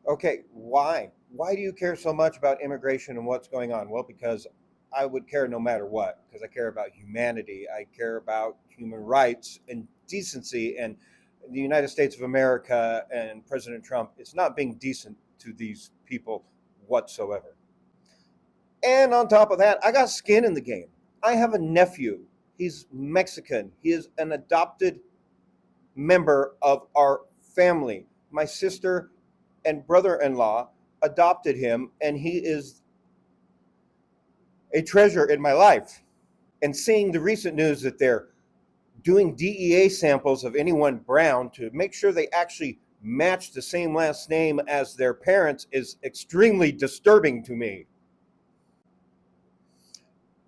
Okay, why? Why do you care so much about immigration and what's going on? Well, because I would care no matter what, because I care about humanity. I care about human rights and decency. And the United States of America and President Trump, it's not being decent to these people whatsoever. And on top of that, I got skin in the game. I have a nephew. He's Mexican. He is an adopted member of our family. My sister and brother-in-law adopted him, and he is a treasure in my life. And seeing the recent news that they're doing DEA samples of anyone brown to make sure they actually match the same last name as their parents is extremely disturbing to me.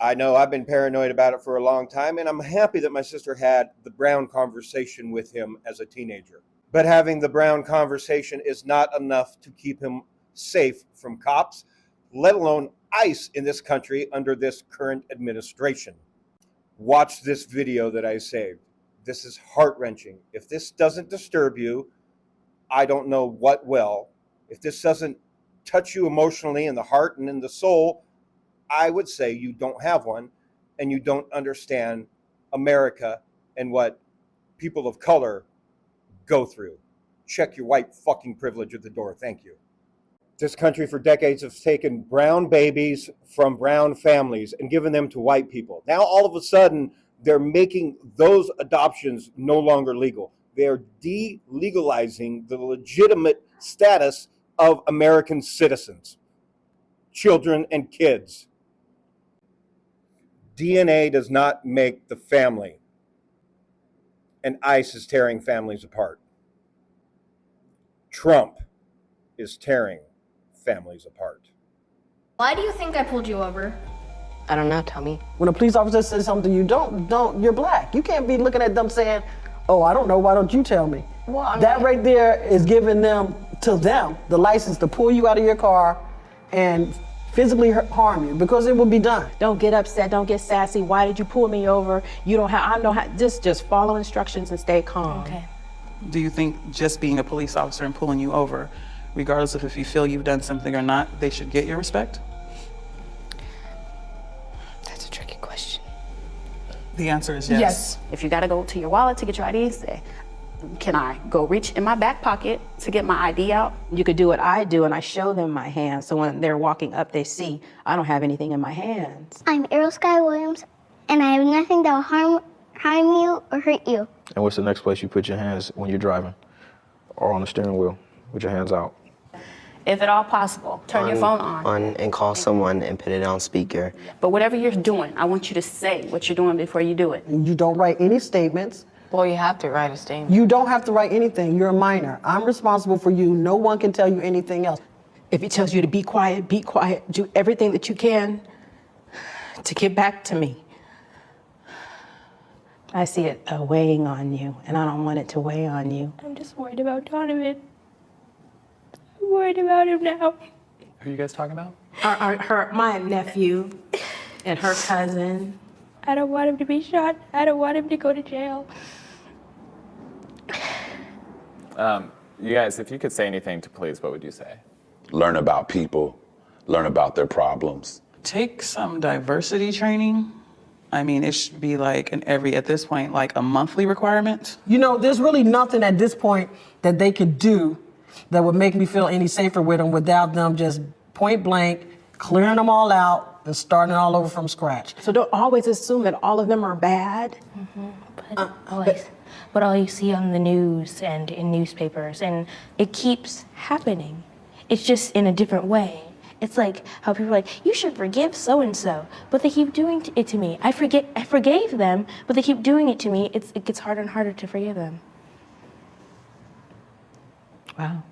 I know I've been paranoid about it for a long time, and I'm happy that my sister had the brown conversation with him as a teenager. But having the brown conversation is not enough to keep him safe from cops, let alone ICE in this country under this current administration. Watch this video that I saved. This is heart-wrenching. If this doesn't disturb you, I don't know what will. If this doesn't touch you emotionally in the heart and in the soul, I would say you don't have one and you don't understand America and what people of color go through. Check your white fucking privilege at the door. Thank you. This country for decades has taken brown babies from brown families and given them to white people. Now all of a sudden they're making those adoptions no longer legal. They're delegalizing the legitimate status of American citizens, children and kids. DNA does not make the family, and ICE is tearing families apart. Trump is tearing families apart. Why do you think I pulled you over? I don't know, tell me. When a police officer says something you don't, you're black. You can't be looking at them saying, oh, I don't know, why don't you tell me? Well, that right there is giving them the license to pull you out of your car and physically harm you, because it will be done. Don't get upset, don't get sassy. Why did you pull me over? You don't have, I don't have, just follow instructions and stay calm. Okay. Do you think just being a police officer and pulling you over, regardless of if you feel you've done something or not, they should get your respect? That's a tricky question. The answer is yes. Yes. If you gotta go to your wallet to get your ID, say, can I go reach in my back pocket to get my ID out? You could do what I do, and I show them my hands, so when they're walking up, they see I don't have anything in my hands. I'm Errol Sky Williams, and I have nothing that will harm you or hurt you. And what's the next place you put your hands when you're driving? Or on the steering wheel, with your hands out? If at all possible, turn your phone on. And call someone and put it on speaker. But whatever you're doing, I want you to say what you're doing before you do it. You don't write any statements. Well, you have to write a statement. You don't have to write anything. You're a minor. I'm responsible for you. No one can tell you anything else. If he tells you to be quiet, do everything that you can to get back to me. I see it weighing on you, and I don't want it to weigh on you. I'm just worried about Donovan. I'm worried about him now. Who are you guys talking about? My nephew and her cousin. I don't want him to be shot. I don't want him to go to jail. You guys, if you could say anything to police, what would you say? Learn about people, learn about their problems. Take some diversity training. I mean, it should be like at this point, like a monthly requirement. You know, there's really nothing at this point that they could do that would make me feel any safer with them without them just point blank, clearing them all out and starting all over from scratch. So don't always assume that all of them are bad. Mm-hmm. But all you see on the news and in newspapers, and it keeps happening. It's just in a different way. It's like how people are like, you should forgive so-and-so, but they keep doing it to me. I forgave them, but they keep doing it to me. It gets harder and harder to forgive them. Wow.